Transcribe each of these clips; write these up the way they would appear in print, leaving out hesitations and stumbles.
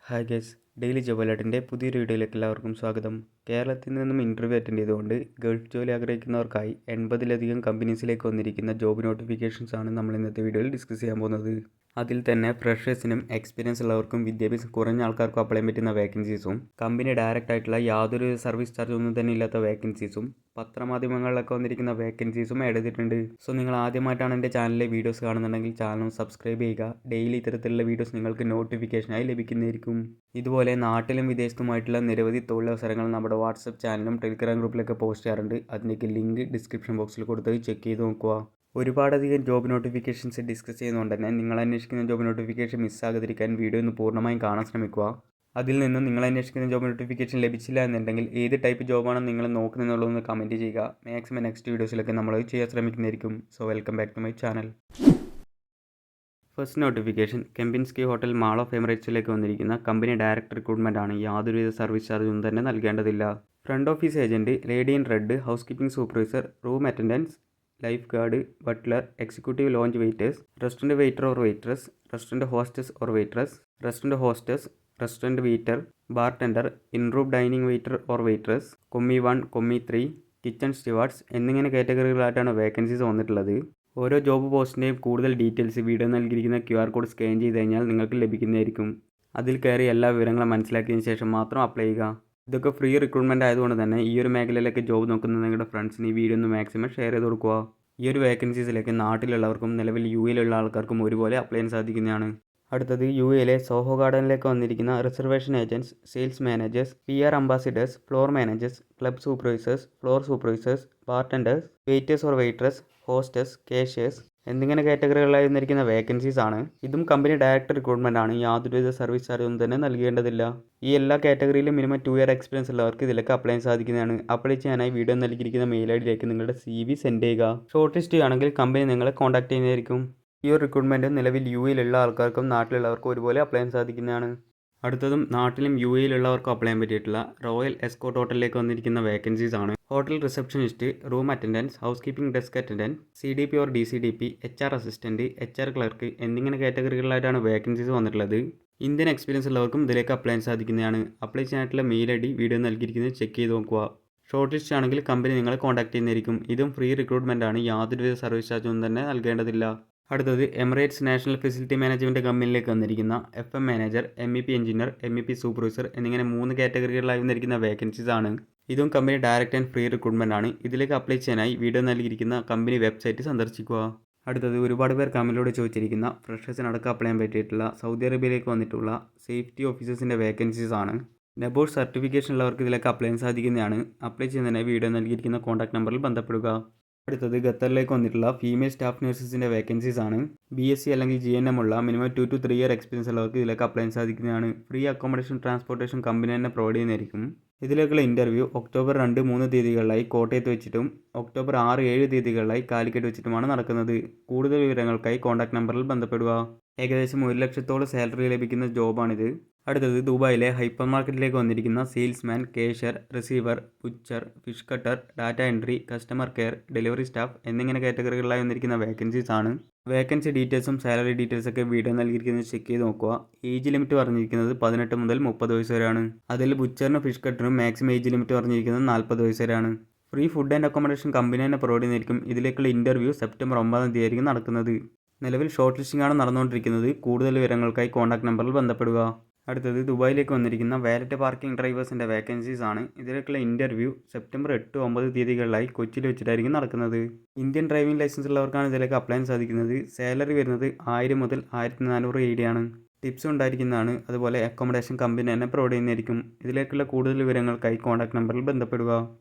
Hi guys, daily job അലേർട്ടിൻ്റെ പുതിയൊരു വീഡിയോയിലേക്ക് എല്ലാവർക്കും സ്വാഗതം. കേരളത്തിൽ നിന്നും ഇൻ്റർവ്യൂ അറ്റൻഡ് ചെയ്തുകൊണ്ട് ഗൾഫ് ജോലി ആഗ്രഹിക്കുന്നവർക്കായി 80ലധികം കമ്പനീസിലേക്ക് വന്നിരിക്കുന്ന ജോബ് നോട്ടിഫിക്കേഷൻസ് ആണ് നമ്മൾ ഇന്നത്തെ വീഡിയോയിൽ ഡിസ്കസ് ചെയ്യാൻ പോകുന്നത്. അതിൽ തന്നെ ഫ്രഷേഴ്സിനും എക്സ്പീരിയൻസ് ഉള്ളവർക്കും വിദ്യാഭ്യാസം കുറഞ്ഞ ആൾക്കാർക്കും അപ്ലൈ ചെയ്യാൻ പറ്റുന്ന വേക്കൻസീസും കമ്പനി ഡയറക്റ്റ് ആയിട്ടുള്ള യാതൊരു സർവീസ് ചാർജ് ഒന്നും തന്നെ ഇല്ലാത്ത വേക്കൻസീസും പത്രമാധ്യമങ്ങളിലൊക്കെ വന്നിരിക്കുന്ന വേക്കൻസീസും ആഡ് ചെയ്തിട്ടുണ്ട്. സോ നിങ്ങൾ ആദ്യമായിട്ടാണ് എൻ്റെ ചാനലിലെ വീഡിയോസ് കാണുന്നുണ്ടെങ്കിൽ ചാനൽ സബ്സ്ക്രൈബ് ചെയ്യുക. ഡെയിലി ഇത്തരത്തിലുള്ള വീഡിയോസ് നിങ്ങൾക്ക് നോട്ടിഫിക്കേഷനായി ലഭിക്കുന്നതായിരിക്കും. ഇതുപോലെ നാട്ടിലും വിദേശത്തുമായിട്ടുള്ള നിരവധി തൊഴിലവസരങ്ങൾ നമ്മുടെ വാട്സപ്പ് ചാനലും ടെലിഗ്രാം ഗ്രൂപ്പിലൊക്കെ പോസ്റ്റ് ചെയ്യാറുണ്ട്. അതിൻ്റെയൊക്കെ ലിങ്ക് ഡിസ്ക്രിപ്ഷൻ ബോക്സിൽ കൊടുത്ത് ചെക്ക് ചെയ്ത് നോക്കുക. ഒരുപാടധികം ജോബ് നോട്ടിഫിക്കേഷൻസ് ഡിസ്കസ് ചെയ്യുന്നതുകൊണ്ട് തന്നെ നിങ്ങൾ അന്വേഷിക്കുന്ന ജോബ് നോട്ടിഫിക്കേഷൻ മിസ്സാകാതിരിക്കാൻ വീഡിയോ ഒന്ന് പൂർണ്ണമായും കാണാൻ ശ്രമിക്കുക. അതിൽ നിന്നും നിങ്ങൾ അന്വേഷിക്കുന്ന ജോബ് നോട്ടിഫിക്കേഷൻ ലഭിച്ചില്ല എന്നുണ്ടെങ്കിൽ ഏത് ടൈപ്പ് ജോബാണ് നിങ്ങൾ നോക്കുന്നതെന്നുള്ളതൊന്ന് കമൻറ്റ് ചെയ്യുക. മാക്സിമം നെക്സ്റ്റ് വീഡിയോസിലൊക്കെ നമ്മൾ ചെയ്യാൻ ശ്രമിക്കുന്നതായിരിക്കും. So welcome back to my channel. First notification Kempinski hotel mall of എമിറേറ്റ്സിലേക്ക് വന്നിരിക്കുന്ന കമ്പനി ഡയറക്റ്റ് റിക്രൂട്ട്മെൻ്റ് ആണ്. യാതൊരുവിധ സർവീസ് ചാർജൊന്നും തന്നെ നൽകേണ്ടതില്ല. Front office agent, lady in red, house keeping supervisor, room attendants, life guard, butler, executive lounge waiters, restaurant waiter or waitress, restaurant hostess or waitress, restaurant hostess, restaurant waiter, bartender, in room dining waiter or waitress, commis 1, commis 3, kitchen stewards എന്നിങ്ങനെ കാറ്റഗറികളായിട്ടാണ് vacancies വന്നിട്ടുള്ളത്. ഓരോ job പോസ്റ്റിൻ്റെയും കൂടുതൽ details video നൽകിയിരിക്കുന്ന QR code scan ചെയ്ത് കഴിഞ്ഞാൽ നിങ്ങൾക്ക് ലഭിക്കുന്നതായിരിക്കും. അതിൽ കയറി എല്ലാ വിവരങ്ങളും മനസ്സിലാക്കിയതിന് ശേഷം മാത്രം അപ്ലൈ ചെയ്യുക. ഇതൊക്കെ ഫ്രീ റിക്രൂട്ട്മെൻറ്റ് ആയതുകൊണ്ട് തന്നെ ഈ ഒരു മേഖലയിലൊക്കെ ജോബ് നോക്കുന്ന നിങ്ങളുടെ ഫ്രണ്ട്സിന് ഈ വീഡിയോ ഒന്ന് മാക്സിമം ഷെയർ ചെയ്ത് കൊടുക്കുക. ഈ ഒരു വേക്കൻസീസിലേക്ക് നാട്ടിലുള്ളവർക്കും നിലവിൽ UAE-ലുള്ള ആൾക്കാർക്കും ഒരുപോലെ അപ്ലൈ ചെയ്യാൻ സാധിക്കുന്നതാണ്. അടുത്തത് UAE-ലെ സോഹോ ഗാർഡനിലേക്ക് വന്നിരിക്കുന്ന reservation agents, sales managers, PR ambassadors, floor managers, club supervisors, floor supervisors, bartenders, waiters or waitress, hostess, cashiers എന്നിങ്ങനെ കാറ്റഗറികളായി വന്നിരിക്കുന്ന വേക്കൻസീസ് ആണ്. ഇതും കമ്പനി ഡയറക്റ്റ് റിക്രൂട്ട്മെൻ്റ് ആണ്. യാതൊരുവിധ സർവീസ് ചാർജ് ഒന്നും തന്നെ നൽകേണ്ടതില്ല. ഈ എല്ലാ കാറ്റഗറിയിലും മിനിമം 2 ഇയർ എക്സ്പീരിയൻസ് ഉള്ളവർക്ക് ഇതിലൊക്കെ അപ്ലൈ ചെയ്യാൻ സാധിക്കുന്നതാണ്. അപ്ലൈ ചെയ്യാനായി വീഡിയോ നൽകിയിരിക്കുന്ന മെയിൽ ഐഡിയിലേക്ക് നിങ്ങളുടെ CV സെൻഡ് ചെയ്യുക. ഷോർട്ട് ലിസ്റ്റ് ചെയ്യുകയാണെങ്കിൽ കമ്പനി നിങ്ങളെ കോൺടാക്ട് ചെയ്യുന്നതായിരിക്കും. ഈ ഒരു റിക്രൂട്ട്മെൻറ്റ് നിലവിൽ UAE-ലുള്ള ആൾക്കാർക്കും നാട്ടിലുള്ളവർക്കും ഒരുപോലെ അപ്ലൈ ചെയ്യാൻ സാധിക്കുന്നതാണ്. അടുത്തതും നാട്ടിലും UAE-ലുള്ളവർക്കും അപ്ലൈ ചെയ്യാൻ പറ്റിയിട്ടുള്ള റോയൽ എസ്കോർട്ട് ഹോട്ടലിലേക്ക് വന്നിരിക്കുന്ന വേക്കൻസീസ് ആണ്. Hotel receptionist, room attendance, house keeping desk attendant, CDP or DCDP, HR assistant, HR clerk എന്നിങ്ങനെ കാറ്റഗറികളിലായിട്ടാണ് വേക്കൻസീസ് വന്നിട്ടുള്ളത്. ഇന്ത്യൻ എക്സ്പീരിയൻസ് ഉള്ളവർക്കും ഇതിലേക്ക് അപ്ലൈ ചെയ്യാൻ സാധിക്കുന്നതാണ്. അപ്ലൈ ചെയ്യാനായിട്ടുള്ള മെയിൽ ID വീഡിയോ നൽകിയിരിക്കുന്നത് ചെക്ക് ചെയ്ത് നോക്കുക. ഷോർട്ട് ലിസ്റ്റ് ആണെങ്കിൽ കമ്പനി നിങ്ങളെ കോൺടാക്ട് ചെയ്യുന്നതായിരിക്കും. ഇതും ഫ്രീ റിക്രൂട്ട്മെൻ്റ് ആണ്. യാതൊരുവിധ സർവീസ് ചാർജൊന്നും തന്നെ നൽകേണ്ടതില്ല. അടുത്തത് എമിറേറ്റ്സ് നാഷണൽ ഫെസിലിറ്റി മാനേജ്മെൻറ്റ് കമ്പനിയിലേക്ക് വന്നിരിക്കുന്ന FM manager, MEP engineer, MEP supervisor എന്നിങ്ങനെ 3 കാറ്റഗറികളിലായി വന്നിരിക്കുന്ന വേക്കൻസീസ് ആണ്. ഇതും company direct and free recruitment ആണ്. ഇതിലേക്ക് അപ്ലൈ ചെയ്യാനായി വീഡിയോ നൽകിയിരിക്കുന്ന കമ്പനി വെബ്സൈറ്റ് സന്ദർശിക്കുക. അടുത്തത് ഒരുപാട് പേർ കമൻറ്റിലൂടെ ചോദിച്ചിരിക്കുന്ന ഫ്രഷേഴ്സിനടക്കം അപ്ലൈ ചെയ്യാൻ പറ്റിയിട്ടുള്ള സൗദി അറേബ്യയിലേക്ക് വന്നിട്ടുള്ള സേഫ്റ്റി ഓഫീസേഴ്സിൻ്റെ വേക്കൻസീസ് ആണ്. നബോർഡ് സർട്ടിഫിക്കേഷൻ ഉള്ളവർക്ക് ഇതിലേക്ക് അപ്ലൈ ചെയ്യാൻ സാധിക്കുന്നതാണ്. അപ്ലൈ ചെയ്യുന്നതിനായി വീഡിയോ നൽകിയിരിക്കുന്ന കോൺടാക്ട് നമ്പറിൽ ബന്ധപ്പെടുക. അടുത്തത് ഖത്തറിലേക്ക് വന്നിട്ടുള്ള ഫീമെയിൽ സ്റ്റാഫ് നഴ്സസിൻ്റെ വേക്കൻസീസ് ആണ്. BSc അല്ലെങ്കിൽ GNM ഉള്ള മിനിമം 2 to 3 ഇയർ എക്സ്പീരിയൻസ് ഉള്ളവർക്ക് ഇതിലേക്ക് അപ്ലൈ ചെയ്യാൻ സാധിക്കുന്നതാണ്. ഫ്രീ അക്കോമഡേഷൻ, ട്രാൻസ്പോർട്ടേഷൻ കമ്പനി തന്നെ പ്രൊവൈഡ് ചെയ്യുന്നതായിരിക്കും. ഇതിലേക്കുള്ള ഇൻ്റർവ്യൂ ഒക്ടോബർ 2, 3 തീയതികളിലായി കോട്ടയത്ത് വെച്ചിട്ടും ഒക്ടോബർ 6, 7 തീയതികളിലായി കാലിക്കറ്റ് വെച്ചിട്ടുമാണ് നടക്കുന്നത്. കൂടുതൽ വിവരങ്ങൾക്കായി കോൺടാക്ട് നമ്പറിൽ ബന്ധപ്പെടുക. ഏകദേശം 1 ലക്ഷത്തോളം സാലറി ലഭിക്കുന്ന ജോബാണിത്. അടുത്തത് ദുബായിലെ ഹൈപ്പർ മാർക്കറ്റിലേക്ക് വന്നിരിക്കുന്ന salesman, cashier, receiver, butcher, fish cutter, data entry, customer care, delivery staff എന്നിങ്ങനെ കാറ്റഗറികളിലായി വന്നിരിക്കുന്ന വേക്കൻസീസ് ആണ്. വേക്കൻസി ഡീറ്റെയിൽസും സാലറി ഡീറ്റെയിൽസൊക്കെ വീഡിയോ നൽകിയിരിക്കുന്നത് ചെക്ക് ചെയ്ത് നോക്കുക. ഏജ് ലിമിറ്റ് പറഞ്ഞിരിക്കുന്നത് 18 മുതൽ 30 വയസ്സ് വരെയാണ്. അതിൽ ബുച്ചറിനും ഫിഷ് കട്ടറിനും മാക്സിമം ഏജ് ലിമിറ്റ് പറഞ്ഞിരിക്കുന്നത് 40 വയസ്സ് വരെയാണ്. Free food and accommodation company തന്നെ പ്രൊവൈഡ് ചെയ്യുന്നതായിരിക്കും. ഇതിലേക്കുള്ള ഇൻ്റർവ്യൂ സെപ്റ്റംബർ 9 തീയതി ആയിരിക്കും നടക്കുന്നത്. നിലവിൽ ഷോർട്ട് ലിസ്റ്റിംഗ് ആണ് നടന്നുകൊണ്ടിരിക്കുന്നത്. കൂടുതൽ വിവരങ്ങൾക്കായി കോൺടാക്ട് നമ്പറിൽ ബന്ധപ്പെടുക. അടുത്തത് ദുബായിലേക്ക് വന്നിരിക്കുന്ന വാലറ്റ് പാർക്കിംഗ് ഡ്രൈവേഴ്സിൻ്റെ വേക്കൻസീസ് ആണ്. ഇതിലേക്കുള്ള ഇൻ്റർവ്യൂ സെപ്റ്റംബർ 8, 9 തീയതികളിലായി കൊച്ചിയിൽ വെച്ചിട്ടായിരിക്കും നടക്കുന്നത്. ഇന്ത്യൻ ഡ്രൈവിംഗ് ലൈസൻസ് ഉള്ളവർക്കാണ് ഇതിലേക്ക് അപ്ലൈ ചെയ്യാൻ സാധിക്കുന്നത്. സാലറി വരുന്നത് 1000 മുതൽ 1400 AED ആണ്. ടിപ്സ് ഉണ്ടായിരിക്കുന്നതാണ്. അതുപോലെ അക്കോമഡേഷൻ കമ്പനി തന്നെ പ്രൊവൈഡ് ചെയ്യുന്നതായിരിക്കും. ഇതിലേക്കുള്ള കൂടുതൽ വിവരങ്ങൾക്കായി കോൺടാക്ട് നമ്പറിൽ ബന്ധപ്പെടുക.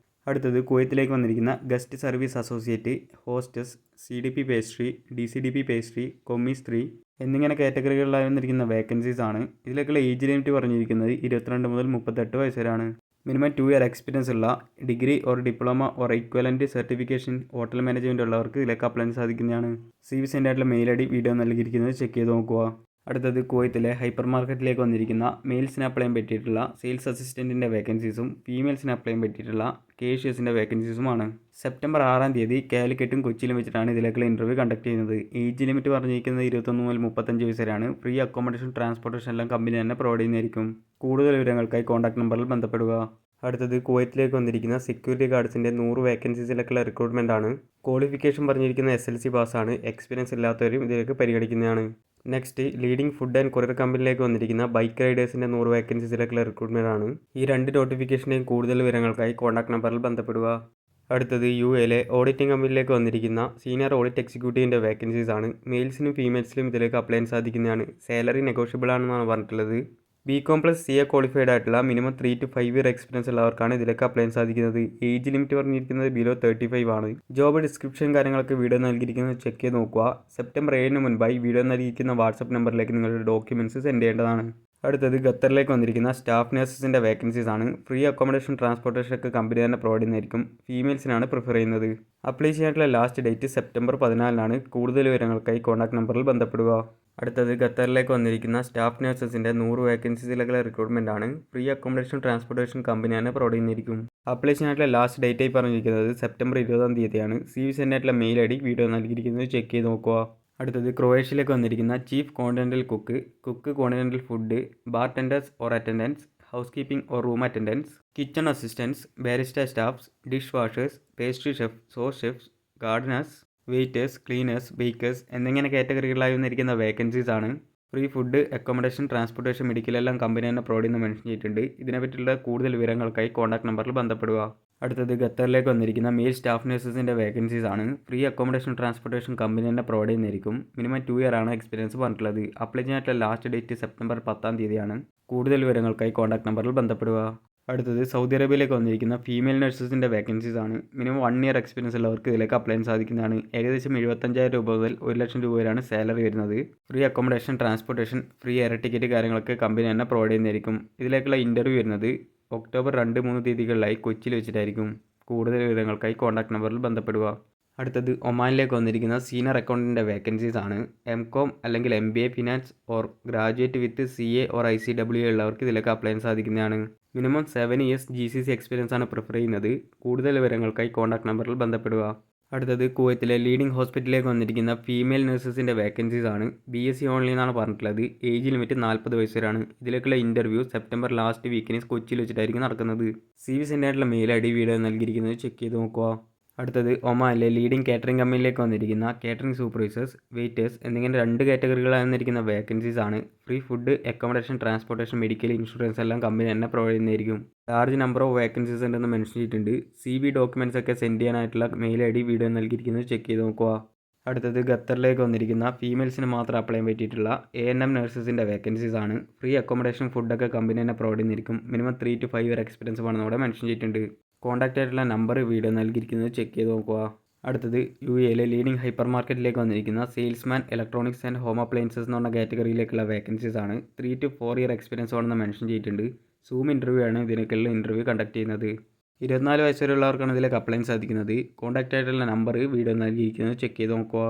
അടുത്തത് കുവൈത്തിലേക്ക് വന്നിരിക്കുന്ന guest service associate, hostess, CDP pastry, DCDP pastry, commis 3 എന്നിങ്ങനെ കാറ്റഗറികളിലായി വന്നിരിക്കുന്ന വേക്കൻസീസ് ആണ്. ഇതിലേക്കുള്ള ഏജ് ലിമിറ്റ് പറഞ്ഞിരിക്കുന്നത് 22 മുതൽ 38 വയസ്സ് വരെയാണ്. മിനിമം 2 ഇയർ എക്സ്പീരിയൻസ് ഉള്ള degree or diploma or equivalent certification hotel management ഉള്ളവർക്ക് ഇതിലേക്ക് അപ്ലൈ ചെയ്യാൻ സാധിക്കുന്നതാണ്. CV സെൻഡ് ആയിട്ടുള്ള മെയിൽ ID വീഡിയോ നൽകിയിരിക്കുന്നത് ചെക്ക് ചെയ്ത് നോക്കുക. അടുത്തത് കുവൈത്തിലെ ഹൈപ്പർ മാർക്കറ്റിലേക്ക് വന്നിരിക്കുന്ന മെയിൽസിന് അപ്ലൈ ചെയ്യാൻ പറ്റിയിട്ടുള്ള സെയിൽസ് അസിസ്റ്റൻറ്റിൻ്റെ വേക്കൻസീസും ഫീമെയിൽസിന് അപ്ലൈ ചെയ്യാൻ പറ്റിയിട്ടുള്ള കേഷ്യസിൻ്റെ വേക്കൻസീസുമാണ്. സെപ്റ്റംബർ 6-ാം തീയതി കാലിക്കറ്റും കൊച്ചിയിലും വെച്ചിട്ടാണ് ഇതിലേക്കുള്ള ഇൻ്റർവ്യൂ കണ്ടക്ട് ചെയ്യുന്നത്. ഏജ് ലിമിറ്റ് പറഞ്ഞിരിക്കുന്നത് 21 മുതൽ 35 വയസ്സ് വരെയാണ്. ഫ്രീ അക്കോമഡേഷൻ ട്രാൻസ്പോർട്ടേഷൻ എല്ലാം കമ്പനി തന്നെ പ്രൊവൈഡ് ചെയ്യുന്നതായിരിക്കും. കൂടുതൽ വിവരങ്ങൾക്കായി കോൺടാക്ട് നമ്പറിൽ ബന്ധപ്പെടുക. അടുത്തത് കുവൈത്തിലേക്ക് വന്നിരിക്കുന്ന സെക്യൂരിറ്റി ഗാർഡ്സിൻ്റെ 100 വേക്കൻസീസിലേക്കുള്ള റിക്രൂട്ട്മെൻ്റ് ആണ്. ക്വാളിഫിക്കേഷൻ പറഞ്ഞിരിക്കുന്ന SLC പാസ്സാണ്. എക്സ്പീരിയൻസ് ഇല്ലാത്തവരും ഇതിലേക്ക് പരിഗണിക്കുന്നതാണ്. Next leading food and courier കമ്പനിയിലേക്ക് വന്നിരിക്കുന്ന ബൈക്ക് റൈഡേഴ്സിൻ്റെ 100 വേക്കൻസീസിലേക്കുള്ള റിക്രൂട്ട്മെൻ്റ് ആണ്. ഈ 2 നോട്ടിഫിക്കേഷൻ്റെയും കൂടുതൽ വിവരങ്ങൾക്കായി കോൺടാക്ട് നമ്പറിൽ ബന്ധപ്പെടുക. അടുത്തത് UAE ഓഡിറ്റിംഗ് കമ്പനിയിലേക്ക് വന്നിരിക്കുന്ന സീനിയർ ഓഡിറ്റ് എക്സിക്യൂട്ടീവിൻ്റെ വേക്കൻസീസ് ആണ്. മെയിൽസിനും ഫീമെയിൽസിനും ഇതിലേക്ക് അപ്ലൈ ചെയ്യാൻ സാധിക്കുന്നതാണ്. സാലറി നെഗോഷ്യബിൾ ആണെന്നാണ് പറഞ്ഞിട്ടുള്ളത്. BCom + CA ക്വാളിഫൈഡ് ആയിട്ടുള്ള മിനിമം 3 to 5 ഇയർ എക്സ്പീരിയൻസ് ഉള്ളവർക്കാണ് ഇതിലേക്ക് അപ്ലൈ ചെയ്യാൻ സാധിക്കുന്നത്. ഏജ് ലിമിറ്റ് പറഞ്ഞിരിക്കുന്നത് ബിലോ 35 ആണ്. ജോബ് ഡിസ്ക്രിപ്ഷൻ കാര്യങ്ങളൊക്കെ വീഡിയോ നൽകിയിരിക്കുന്നത് ചെക്ക് ചെയ്ത് നോക്കുക. സെപ്റ്റംബർ 7-ന് മുൻപായി വീഡിയോ നൽകിയിരിക്കുന്ന വാട്സപ്പ് നമ്പറിലേക്ക് നിങ്ങളുടെ ഡോക്യുമെൻറ്റ്സ് സെൻഡ് ചെയ്യേണ്ടതാണ്. അടുത്തത് ഖത്തറിലേക്ക് വന്നിരിക്കുന്ന സ്റ്റാഫ് നഴ്സസിൻ്റെ വേക്കൻസീസ് ആണ്. ഫ്രീ അക്കോമഡേഷൻ ട്രാൻസ്പോർട്ടേഷൻ ഒക്കെ കമ്പനി തന്നെ പ്രൊവൈഡ് ചെയ്യുന്നതായിരിക്കും. ഫീമെയിൽസിനാണ് പ്രിഫർ ചെയ്യുന്നത്. അപ്ലൈ ചെയ്യാനുള്ള ലാസ്റ്റ് ഡേറ്റ് സെപ്റ്റംബർ 14-നാണ്. കൂടുതൽ വിവരങ്ങൾക്കായി കോൺടാക്ട് നമ്പറിൽ ബന്ധപ്പെടുക. അടുത്തത് ഖത്തറിലേക്ക് വന്നിരിക്കുന്ന സ്റ്റാഫ് നഴ്സസിൻ്റെ 100 വേക്കൻസീസിലേക്കുള്ള റിക്രൂട്ട്മെൻ്റ് ആണ്. ഫ്രീ അക്കോമഡേഷൻ ട്രാൻസ്പോർട്ടേഷൻ കമ്പനി തന്നെ പ്രൊവൈഡ് ചെയ്യുന്നതായിരിക്കും. അപ്ലൈ ചെയ്യാനുള്ള ലാസ്റ്റ് ഡേറ്റായി പറഞ്ഞിരിക്കുന്നത് സെപ്റ്റംബർ 20-ാം തീയതിയാണ്. CV സെൻഡ് ആയിട്ടുള്ള മെയിൽ ID വീഡിയോ നൽകിയിരിക്കുന്നത് ചെക്ക് ചെയ്ത് നോക്കുക. അടുത്തത് ക്രൊയേഷ്യയിലേക്ക് വന്നിരിക്കുന്ന chief continental cook, continental food, bar tenders or attendants, house keeping or room attendants, kitchen assistants, barista staffs, dish washers, pastry chef, sous chefs, gardeners, waiters, cleaners, bakers എന്നിങ്ങനെ കാറ്റഗറികളായി വന്നിരിക്കുന്ന vacancies ആണ്. Free food, accommodation, transportation, medical എല്ലാം company തന്നെ provide ചെയ്യുന്ന mention ചെയ്തിട്ടുണ്ട്. ഇതിനെപ്പറ്റിയുള്ള കൂടുതൽ വിവരങ്ങൾക്കായി കോൺടാക്ട് നമ്പറിൽ ബന്ധപ്പെടുക. അടുത്തത് ഖത്തറിലേക്ക് വന്നിരിക്കുന്ന മെയിൽ സ്റ്റാഫ് നഴ്സസിൻ്റെ വേക്കൻസീസ് ആണ്. ഫ്രീ അക്കോമഡേഷൻ ട്രാൻസ്പോർട്ടേഷൻ കമ്പനി തന്നെ പ്രൊവൈഡ് ചെയ്യുന്നതായിരിക്കും. മിനിമം 2 ഇയർ ആണ് എക്സ്പീരിയൻസ് പറഞ്ഞിട്ടുള്ളത്. അപ്ലൈ ചെയ്യാനുള്ള ലാസ്റ്റ് ഡേറ്റ് സെപ്റ്റംബർ 10-ാം തീയതിയാണ്. കൂടുതൽ വിവരങ്ങൾക്കായി കോൺടാക്ട് നമ്പറിൽ ബന്ധപ്പെടുക. അടുത്തത് സൗദി അറേബ്യയിലേക്ക് വന്നിരിക്കുന്ന ഫീമെയിൽ നഴ്സസിൻ്റെ വേക്കൻസീസ് ആണ്. മിനിമം 1 ഇയർ എക്സ്പീരിയൻസ് ഉള്ളവർക്ക് ഇതിലേക്ക് അപ്ലൈ ചെയ്യാൻ സാധിക്കുന്നതാണ്. ഏകദേശം 75,000 രൂപ മുതൽ 1 ലക്ഷം രൂപ വരെയാണ് സാലറി വരുന്നത്. Free accommodation, transportation, free air ticket കാര്യങ്ങളൊക്കെ കമ്പനി തന്നെ പ്രൊവൈഡ് ചെയ്യുന്നതായിരിക്കും. ഇതിലേക്കുള്ള ഇൻ്റർവ്യൂ വരുന്നത് ഒക്ടോബർ 2-3 തീയതികളിലായി കൊച്ചിയിൽ വെച്ചിട്ടായിരിക്കും. കൂടുതൽ വിവരങ്ങൾക്കായി കോൺടാക്ട് നമ്പറിൽ ബന്ധപ്പെടുക. അടുത്തത് ഒമാനിലേക്ക് വന്നിരിക്കുന്ന സീനിയർ അക്കൗണ്ടൻറ്റിൻ്റെ വേക്കൻസീസ് ആണ്. MCom അല്ലെങ്കിൽ MBA finance or graduate with CA or ICWA ഉള്ളവർക്ക് ഇതിലേക്ക് അപ്ലൈ ചെയ്യാൻ സാധിക്കുന്നതാണ്. മിനിമം 7 ഇയേഴ്സ് GCC എക്സ്പീരിയൻസ് ആണ് പ്രിഫർ ചെയ്യുന്നത്. കൂടുതൽ വിവരങ്ങൾക്കായി കോൺടാക്ട് നമ്പറിൽ ബന്ധപ്പെടുക. അടുത്തത് കുവൈത്തിലെ ലീഡിംഗ് ഹോസ്പിറ്റലിലേക്ക് വന്നിരിക്കുന്ന ഫീമെയിൽ നഴ്സസിൻ്റെ വേക്കൻസീസ് ആണ്. BSc ഓൺലി എന്നാണ് പറഞ്ഞിട്ടുള്ളത്. ഏജ് ലിമിറ്റ് 40 വയസ്സ് വരെയാണ്. ഇതിലേക്കുള്ള ഇൻ്റർവ്യൂ സെപ്റ്റംബർ ലാസ്റ്റ് വീക്കിന് കൊച്ചിയിൽ വെച്ചിട്ടായിരിക്കും നടക്കുന്നത്. CV സെൻഡ് ആയിട്ടുള്ള മെയിൽ ID വീഡിയോ നൽകിയിരിക്കുന്നത് ചെക്ക് ചെയ്ത് നോക്കുക. അടുത്തത് ഒമാനിലെ ലീഡിംഗ് കാറ്ററിംഗ് കമ്പനിയിലേക്ക് വന്നിരിക്കുന്ന കാറ്ററിംഗ് സൂപ്പർവൈസേഴ്സ്, വെയിറ്റേഴ്സ് എന്നിങ്ങനെ 2 കാറ്റഗറികളായി വന്നിരിക്കുന്ന വേക്കൻസീസ് ആണ്. Free food, accommodation, transportation, medical, insurance എല്ലാം കമ്പനി തന്നെ പ്രൊവൈഡ് ചെയ്യുന്നതായിരിക്കും. ലാർജ് നമ്പർ ഓഫ് വേക്കൻസീസ് ഉണ്ടെന്ന് മെൻഷൻ ചെയ്തിട്ടുണ്ട്. CV ഡോക്യുമെൻറ്റ്സ് ഒക്കെ സെൻഡ് ചെയ്യാനായിട്ടുള്ള മെയിൽ ID വീഡിയോ നൽകിയിരിക്കുന്നത് ചെക്ക് ചെയ്ത് നോക്കുക. അടുത്തത് ഖത്തറിലേക്ക് വന്നിരിക്കുന്ന ഫീമെയിൽസിന് മാത്രം അപ്ലൈ ചെയ്യാൻ പറ്റിയിട്ടുള്ള A&M നഴ്സസിൻ്റെ വേക്കൻസീസ് ആണ്. ഫ്രീ അക്കോമഡേഷൻ, ഫുഡൊക്കെ കമ്പനി തന്നെ പ്രൊവൈഡ് ചെയ്യുന്നതായിരിക്കും. മിനിമം 3 to 5 ഇയർ എക്സ്പീരിയൻസ് വേണമെന്ന് ഇവിടെ മെൻഷൻ ചെയ്തിട്ടുണ്ട്. കോൺടാക്റ്റ് ആയിട്ടുള്ള നമ്പർ വീഡിയോ നൽകിയിരിക്കുന്നത് ചെക്ക് ചെയ്ത് നോക്കുക. അടുത്തത് UAE ലീഡിംഗ് ഹൈപ്പർ മാർക്കറ്റിലേക്ക് വന്നിരിക്കുന്ന salesman, electronics and home appliances എന്ന് പറഞ്ഞ കാറ്റഗറിയിലേക്കുള്ള വേക്കൻസീസ് ആണ്. 3 to 4 ഇയർ എക്സ്പീരിയൻസ് വേണമെന്ന് മെൻഷൻ ചെയ്തിട്ടുണ്ട്. Zoom ഇൻ്റർവ്യൂ ആണ് ഇതിനൊക്കെയുള്ള ഇൻ്റർവ്യൂ കണ്ടക്ട് ചെയ്യുന്നത്. 24 വയസ്സ് വരെയുള്ളവർക്കാണ് ഇതിലേക്ക് അപ്ലൈ ചെയ്യാൻ സാധിക്കുന്നത്. കോൺടാക്റ്റ് ആയിട്ടുള്ള നമ്പർ വീഡിയോ നൽകിയിരിക്കുന്നത് ചെക്ക് ചെയ്ത് നോക്കുക.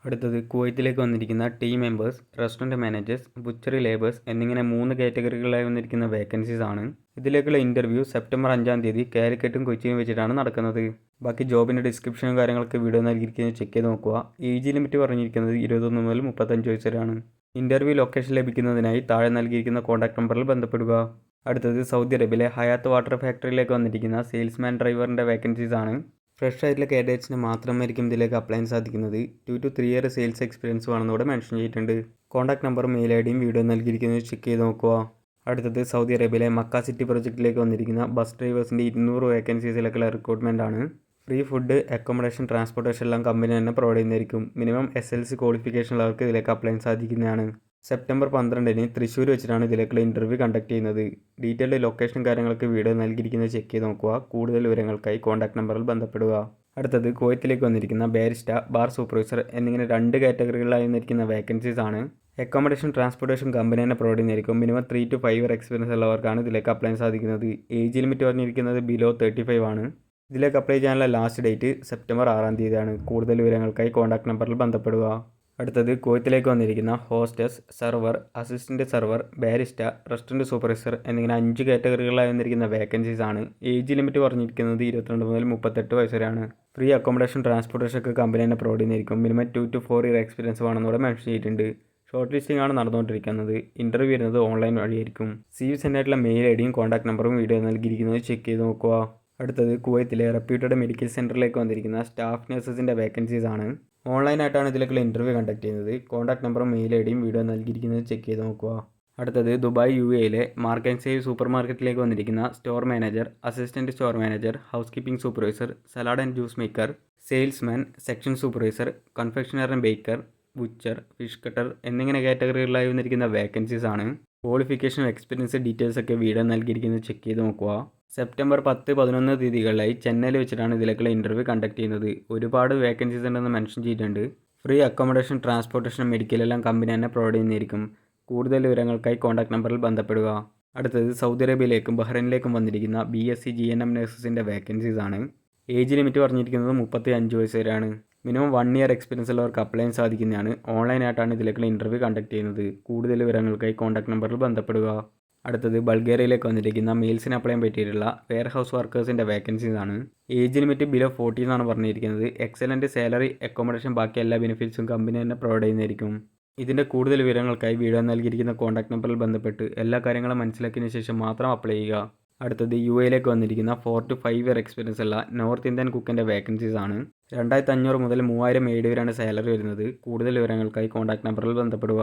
അടുത്തത് കുവൈത്തിലേക്ക് വന്നിരിക്കുന്ന team members, restaurant managers, butchery labours എന്നിങ്ങനെ 3 കാറ്റഗറികളായി വന്നിരിക്കുന്ന വേക്കൻസീസ് ആണ്. ഇതിലേക്കുള്ള ഇൻ്റർവ്യൂ സെപ്റ്റംബർ 5-ാം തീയതി കാലിക്കറ്റും കൊച്ചിയും വെച്ചിട്ടാണ് നടക്കുന്നത്. ബാക്കി ജോബിൻ്റെ ഡിസ്ക്രിപ്ഷനും കാര്യങ്ങളൊക്കെ വീഡിയോ നൽകിയിരിക്കുന്നത് ചെക്ക് ചെയ്ത് നോക്കുക. ഏജ് ലിമിറ്റ് പറഞ്ഞിരിക്കുന്നത് 21 മുതൽ 35 വയസ്സ് വരെയാണ്. ഇൻ്റർവ്യൂ ലൊക്കേഷൻ ലഭിക്കുന്നതിനായി താഴെ നൽകിയിരിക്കുന്ന കോൺടാക്ട് നമ്പറിൽ ബന്ധപ്പെടുക. അടുത്തത് സൗദി അറേബ്യയിലെ ഹയാത്ത് വാട്ടർ ഫാക്ടറിയിലേക്ക് വന്നിരിക്കുന്ന സെയിൽസ്മാൻ ഡ്രൈവറിൻ്റെ വേക്കൻസീസ് ആണ്. ഫ്രഷ് ആയിട്ടുള്ള കാൻഡിഡേറ്റ്സിന് മാത്രമായിരിക്കും ഇതിലേക്ക് അപ്ലൈ ചെയ്യാൻ സാധിക്കുന്നത്. 2 to 3 ഇയർ സെയിൽസ് എക്സ്പീരിയൻസ് വേണമെന്ന് ഇവിടെ മെൻഷൻ ചെയ്തിട്ടുണ്ട്. കോൺടാക്ട് നമ്പറും മെയിൽ IDയും വീഡിയോ നൽകിയിരിക്കുന്നത് ചെക്ക് ചെയ്ത് നോക്കുക. അടുത്തത് സൗദി അറേബ്യയിലെ മക്ക സിറ്റി പ്രൊജക്റ്റിലേക്ക് വന്നിരിക്കുന്ന ബസ് ഡ്രൈവേഴ്സിൻ്റെ 200 വേക്കൻസീസിലേക്കുള്ള റിക്രൂട്ട്മെൻ്റ് ആണ്. ഫ്രീ ഫുഡ്, അക്കോമഡേഷൻ, ട്രാൻസ്പോർട്ടേഷൻ എല്ലാം കമ്പനി തന്നെ പ്രൊവൈഡ് ചെയ്യുന്നതായിരിക്കും. മിനിമം SLC ക്വാളിഫിക്കേഷൻ ഉള്ളവർക്ക് ഇതിലേക്ക് അപ്ലൈ ചെയ്യാൻ സാധിക്കുന്നതാണ്. സെപ്റ്റംബർ 12-ന് തൃശ്ശൂർ വെച്ചിട്ടാണ് ഇതിലേക്കുള്ള ഇൻ്റർവ്യൂ കണ്ടക്ട് ചെയ്യുന്നത്. ഡീറ്റെയിൽഡ് ലൊക്കേഷൻ കാര്യങ്ങൾക്ക് വീഡിയോ നൽകിയിരിക്കുന്നത് ചെക്ക് ചെയ്ത് നോക്കുക. കൂടുതൽ വിവരങ്ങൾക്കായി കോൺടാക്ട് നമ്പറിൽ ബന്ധപ്പെടുക. അടുത്തത് കുവൈത്തിലേക്ക് വന്നിരിക്കുന്ന ബാരിസ്റ്റ, ബാർ സൂപ്പർവൈസർ എന്നിങ്ങനെ 2 കാറ്റഗറികളായി വന്നിരിക്കുന്ന വേക്കൻസീസ് ആണ്. അക്കോമഡേഷൻ, ട്രാൻസ്പോർട്ടേഷൻ കമ്പനി തന്നെ പ്രൊവൈഡ് ചെയ്യുന്നതായിരിക്കും. മിനിമം 3 to 5 ഇയർ എക്സ്പീരിയൻസ് ഉള്ളവർക്കാണ് ഇതിലേക്ക് അപ്ലൈ ചെയ്യാൻ സാധിക്കുന്നത്. ഏജ് ലിമിറ്റ് പറഞ്ഞിരിക്കുന്നത് ബിലോ 35 ആണ്. ഇതിലേക്ക് അപ്ലൈ ചെയ്യാനുള്ള ലാസ്റ്റ് ഡേറ്റ് സെപ്റ്റംബർ 6-ാം തീയതിയാണ്. കൂടുതൽ വിവരങ്ങൾക്കായി കോൺടാക്ട് നമ്പറിൽ ബന്ധപ്പെടുക. അടുത്തത് കുവൈത്തിലേക്ക് വന്നിരിക്കുന്ന hostess, server, assistant server, barista, restaurant supervisor എന്നിങ്ങനെ 5 കാറ്റഗറികളായി വന്നിരിക്കുന്ന വേക്കൻസീസ് ആണ്. ഏജ് ലിമിറ്റ് പറഞ്ഞിരിക്കുന്നത് 22 മുതൽ 38 വയസ്സ് വരെയാണ്. ഫ്രീ അക്കോമഡേഷൻ, ട്രാൻസ്പോർട്ടേഷൻ ഒക്കെ കമ്പനി തന്നെ പ്രൊവൈഡ് ചെയ്യുന്നതായിരിക്കും. മിനിമം 2 to 4 ഇയർ എക്സ്പീരിയൻസ് വേണമെന്നൂടെ മെൻഷൻ ചെയ്തിട്ടുണ്ട്. ഷോർട്ട് ലിസ്റ്റിംഗ് ആണ് നടന്നുകൊണ്ടിരിക്കുന്നത്. ഇൻ്റർവ്യൂ വരുന്നത് ഓൺലൈൻ വഴിയായിരിക്കും. CV സെൻഡ് ആയിട്ടുള്ള മെയിൽ ഐഡിയും കോൺടാക്ട് നമ്പറും വീഡിയോ നൽകിയിരിക്കുന്നത് ചെക്ക് ചെയ്ത് നോക്കുക. അടുത്തത് കുവൈത്തിലെ റെപ്യൂട്ടഡ് മെഡിക്കൽ സെൻറ്ററിലേക്ക് വന്നിരിക്കുന്ന സ്റ്റാഫ് നഴ്സസിൻ്റെ വേക്കൻസീസ് ആണ്. ഓൺലൈനായിട്ടാണ് ഇതിലേക്കുള്ള ഇൻ്റർവ്യൂ കണ്ടക്ട് ചെയ്യുന്നത്. കോൺടാക്ട് നമ്പറും മെയിൽ ഐഡിയും വീഡിയോ നൽകിയിരിക്കുന്നത് ചെക്ക് ചെയ്ത് നോക്കുക. അടുത്തത് Dubai UAE mark and save super മാർക്കറ്റിലേക്ക് വന്നിരിക്കുന്ന store manager, assistant store manager, house keeping supervisor, salad and juice maker, salesman, section supervisor, confectioner and baker, butcher, fish cutter എന്നിങ്ങനെ കാറ്റഗറികളിലായി വന്നിരിക്കുന്ന വേക്കൻസീസ് ആണ്. ക്വാളിഫിക്കേഷൻ, എക്സ്പീരിയൻസ് ഡീറ്റെയിൽസ് ഒക്കെ video നൽകിയിരിക്കുന്നത് check ചെയ്ത് നോക്കുക. സെപ്റ്റംബർ 10, 11 തീയതികളിലായി ചെന്നൈയിൽ വെച്ചിട്ടാണ് ഇതിലേക്കുള്ള ഇൻ്റർവ്യൂ കണ്ടക്ട് ചെയ്യുന്നത്. ഒരുപാട് വേക്കൻസീസ് ഉണ്ടെന്ന് മെൻഷൻ ചെയ്തിട്ടുണ്ട്. ഫ്രീ അക്കോമഡേഷൻ, ട്രാൻസ്പോർട്ടേഷൻ, മെഡിക്കൽ എല്ലാം കമ്പനി തന്നെ പ്രൊവൈഡ് ചെയ്യുന്നതായിരിക്കും. കൂടുതൽ വിവരങ്ങൾക്കായി കോൺടാക്ട് നമ്പറിൽ ബന്ധപ്പെടുക. അടുത്തത് സൗദി അറേബ്യയിലേക്കും ബഹ്റൈനിലേക്കും വന്നിരിക്കുന്ന BSc GNM നഴ്സസിൻ്റെ വേക്കൻസീസ് ആണ്. ഏജ് ലിമിറ്റ് പറഞ്ഞിരിക്കുന്നത് 35 വയസ്സ് വരെയാണ്. മിനിമം 1 ഇയർ എക്സ്പീരിയൻസ് ഉള്ളവർക്ക് അപ്ലൈ ചെയ്യാൻ സാധിക്കുന്നതാണ്. ഓൺലൈനായിട്ടാണ് ഇതിലേക്കുള്ള ഇൻ്റർവ്യൂ കണ്ടക്ട് ചെയ്യുന്നത്. കൂടുതൽ വിവരങ്ങൾക്കായി കോൺടാക്ട് നമ്പറിൽ ബന്ധപ്പെടുക. അടുത്തത് ബൾഗേറിയയിലേക്ക് വന്നിരിക്കുന്ന മെയിൽസിന് അപ്ലൈ ചെയ്യാൻ പറ്റിയിട്ടുള്ള വെയർ ഹൗസ് വർക്കേഴ്സിൻ്റെ വേക്കൻസീസ് ആണ്. ഏജ് ലിമിറ്റ് ബിലോ 40 എന്നാണ് പറഞ്ഞിരിക്കുന്നത്. എക്സലൻറ്റ് സാലറി, അക്കോമഡേഷൻ, ബാക്കി എല്ലാ ബെനിഫിറ്റ്സും കമ്പനി തന്നെ പ്രൊവൈഡ് ചെയ്യുന്നതായിരിക്കും. ഇതിൻ്റെ കൂടുതൽ വിവരങ്ങൾക്കായി വീഡിയോ നൽകിയിരിക്കുന്ന കോൺടാക്ട് നമ്പറിൽ ബന്ധപ്പെട്ട് എല്ലാ കാര്യങ്ങളും മനസ്സിലാക്കിയതിന് ശേഷം മാത്രം അപ്ലൈ ചെയ്യുക. അടുത്തത് UAEയിലേക്ക് വന്നിരിക്കുന്ന 4 to 5 ഇയർ എക്സ്പീരിയൻസ് ഉള്ള നോർത്ത് ഇന്ത്യൻ കുക്കിൻ്റെ വേക്കൻസീസ് ആണ്. 2500 മുതൽ 3000 AED വരെയാണ് സാലറി വരുന്നത്. കൂടുതൽ വിവരങ്ങൾക്കായി കോൺടാക്ട് നമ്പറിൽ ബന്ധപ്പെടുക.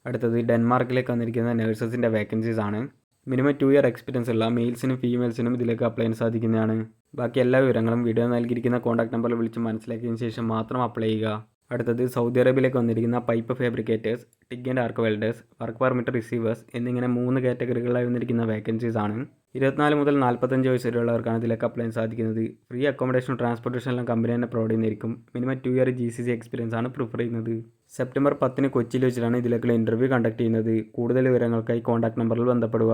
അടുത്തത് ഡെൻമാർക്കിലേക്ക് വന്നിരിക്കുന്ന നഴ്സസിൻ്റെ വേക്കൻസീസ് ആണ്. മിനിമം 2 ഇയർ എക്സ്പീരിയൻസ് ഉള്ള മെയിൽസിനും ഫീമെയിൽസിനും ഇതിലേക്ക് അപ്ലൈ ചെയ്യാൻ സാധിക്കുന്നതാണ്. ബാക്കി എല്ലാ വിവരങ്ങളും വീഡിയോ നൽകിയിരിക്കുന്ന കോൺടാക്ട് നമ്പറിൽ വിളിച്ച് മനസ്സിലാക്കിയതിന് ശേഷം മാത്രം അപ്ലൈ ചെയ്യുക. അടുത്തത് സൗദി അറേബ്യയിലേക്ക് വന്നിരിക്കുന്ന pipe fabricators, TIG and arc welders, work permit receivers എന്നിങ്ങനെ 3 കാറ്റഗറികളായി വന്നിരിക്കുന്ന വേക്കൻസീസ് ആണ്. 24 മുതൽ 45 വയസ്സ് വരെയുള്ളവർക്കാണ് ഇതിലേക്ക് അപ്ലൈ ചെയ്യാൻ സാധിക്കുന്നത്. ഫ്രീ അക്കോമഡേഷനും ട്രാൻസ്പോർട്ടേഷൻ എല്ലാം കമ്പനി തന്നെ പ്രൊവൈഡ് ചെയ്യുന്നതായിരിക്കും. മിനിമം 2 ഇയർ GCC എക്സ്പീരിയൻസ് ആണ് പ്രിഫർ ചെയ്യുന്നത്. സെപ്റ്റംബർ 10 കൊച്ചിയിൽ വെച്ചിട്ടാണ് ഇതിലേക്കുള്ള ഇൻ്റർവ്യൂ കണ്ടക്ട് ചെയ്യുന്നത്. കൂടുതൽ വിവരങ്ങൾക്കായി കോൺടാക്ട് നമ്പറിൽ ബന്ധപ്പെടുക.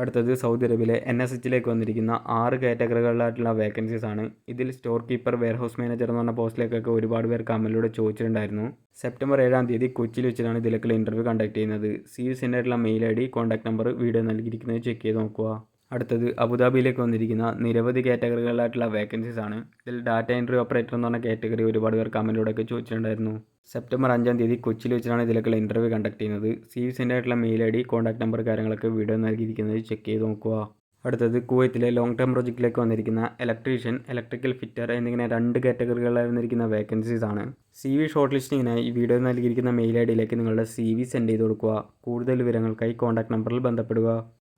അടുത്തത് സൗദി അറേബ്യയിലെ NSHലേക്ക് വന്നിരിക്കുന്ന 6 കാറ്റഗറികളിലായിട്ടുള്ള വേക്കൻസീസ് ആണ്. ഇതിൽ സ്റ്റോർ കീപ്പർ, വെയർഹൗസ് മാനേജർ എന്ന് പറഞ്ഞ പോസ്റ്റിലേക്കൊക്കെ ഒരുപാട് പേർ കമൻറ്റിലൂടെ ചോദിച്ചിട്ടുണ്ടായിരുന്നു. സെപ്റ്റംബർ 7 തീയതി കൊച്ചിയിൽ വെച്ചിട്ടാണ് ഇതിലേക്കുള്ള ഇൻ്റർവ്യൂ കണ്ടക്ട് ചെയ്യുന്നത്. CV സെൻഡ് ആയിട്ടുള്ള mail ID, contact number video നൽകിയിരിക്കുന്നത് ചെക്ക് ചെയ്ത് നോക്കുക. അടുത്തത് അബുദാബിയിലേക്ക് വന്നിരിക്കുന്ന നിരവധി കാറ്റഗറികളിലായിട്ടുള്ള വേക്കൻസീസ് ആണ്. ഇതിൽ ഡാറ്റ എൻട്രി ഓപ്പറേറ്റർ എന്ന് പറഞ്ഞ കാറ്റഗറി ഒരുപാട് പേർ കമൻറ്റിലൂടെയൊക്കെ ചോദിച്ചിട്ടുണ്ടായിരുന്നു. സെപ്റ്റംബർ 5 തീയതി കൊച്ചിയിൽ വെച്ചിട്ടാണ് ഇതിലേക്കുള്ള ഇൻ്റർവ്യൂ കണ്ടക്ട് ചെയ്യുന്നത്. CV സെൻഡ് ആയിട്ടുള്ള മെയിൽ ID, കോൺടാക്ട് നമ്പർ കാര്യങ്ങളൊക്കെ വീഡിയോ നൽകിയിരിക്കുന്നത് ചെക്ക് ചെയ്ത് നോക്കുക. അടുത്തത് കുവൈത്തിലെ ലോങ് ടേം പ്രോജക്റ്റിലേക്ക് വന്നിരിക്കുന്ന ഇലക്ട്രീഷ്യൻ, ഇലക്ട്രിക്കൽ ഫിറ്റർ എന്നിങ്ങനെ 2 കാറ്റഗറികളിലായി വന്നിരിക്കുന്ന വേക്കൻസീസ് ആണ്. CV ഷോർട്ട് ലിസ്റ്റിങ്ങിനായി വീഡിയോ നൽകിയിരിക്കുന്ന മെയിൽ IDയിലേക്ക് നിങ്ങളുടെ CV സെൻഡ് ചെയ്ത് കൊടുക്കുക. കൂടുതൽ വിവരങ്ങൾക്കായി കോൺടാക്ട് നമ്പറിൽ ബന്ധപ്പെടുക.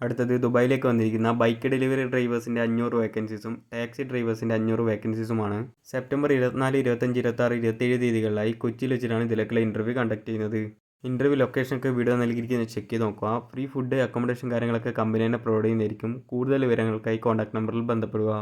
അടുത്തത് ദുബായിലേക്ക് വന്നിരിക്കുന്ന ബൈക്ക് ഡെലിവറി ഡ്രൈവേഴ്സിൻ്റെ 500 വേക്കൻസീസും ടാക്സി ഡ്രൈവേഴ്സിൻ്റെ 500 വേക്കൻസീസുമാണ്. സെപ്റ്റംബർ 24, 25, 26, 27 തീയതികളിലായി കൊച്ചിയിൽ വെച്ചിട്ടാണ് ഇതിലേക്കുള്ള ഇൻ്റർവ്യൂ കണ്ടക്ട് ചെയ്യുന്നത്. ഇൻ്റർവ്യൂ ലൊക്കേഷനൊക്കെ വീഡിയോ നൽകിയിരിക്കുന്നത് ചെക്ക് ചെയ്ത് നോക്കുക. ഫ്രീ ഫുഡ്, അക്കോമഡേഷൻ കാര്യങ്ങളൊക്കെ കമ്പനി തന്നെ പ്രൊവൈഡ് ചെയ്യുന്നതായിരിക്കും. കൂടുതൽ വിവരങ്ങൾക്കായി കോൺടാക്ട് നമ്പറിൽ ബന്ധപ്പെടുക.